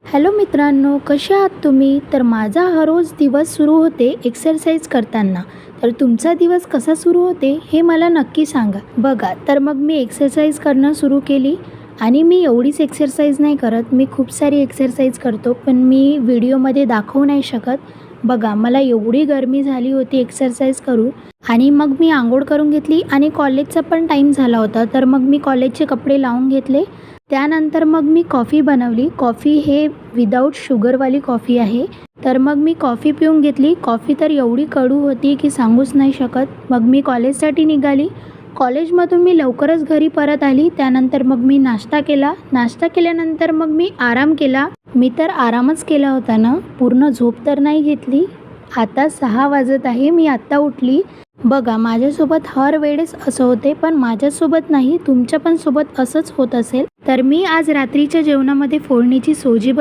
Hello मित्रांनो, कसे आहात तुम्ही? तर माझा हा रोज दिवस सुरू होते एक्सरसाइज करताना. तर तुमचा दिवस कसा सुरू होते हे मला नक्की सांगा. बघा, तर मग मी एक्सरसाइज करणं सुरू केली आणि मी एवढीच एक्सरसाइज नाही करत, मी खूप सारी एक्सरसाइज करतो, पण मी व्हिडिओमध्ये दाखवू नाही शकत. बघा, मला एवढी गरमी झाली होती एक्सरसाइज करून आणि मग मी अंघोळ करून घेतली आणि कॉलेजचा पण टाईम झाला होता. तर मग मी कॉलेजचे कपडे लावून घेतले. त्यानंतर मग मी कॉफी बनवली. कॉफी हे विदाऊट शुगरवाली कॉफी आहे. तर मग मी कॉफी पिऊन घेतली. कॉफी तर एवढी कडू होती की सांगूच नाही शकत. मग मी कॉलेजसाठी निघाली. कॉलेजमधून मी लवकरच घरी परत आली. त्यानंतर मग मी नाश्ता केला. नाश्ता केल्यानंतर मग मी आराम केला. मी तर आरामच केला होता ना, पूर्ण झोप तर नाही घेतली. आता 6 वाजत आहे, मी आत्ता उठली. बघा, माझ्यासोबत हर वेळेस असं होते, पण माझ्यासोबत नाही, तुमच्या पण सोबत असंच होत असेल. तर मी आज रात्रीच्या जेवणामध्ये फोडणीची सोजी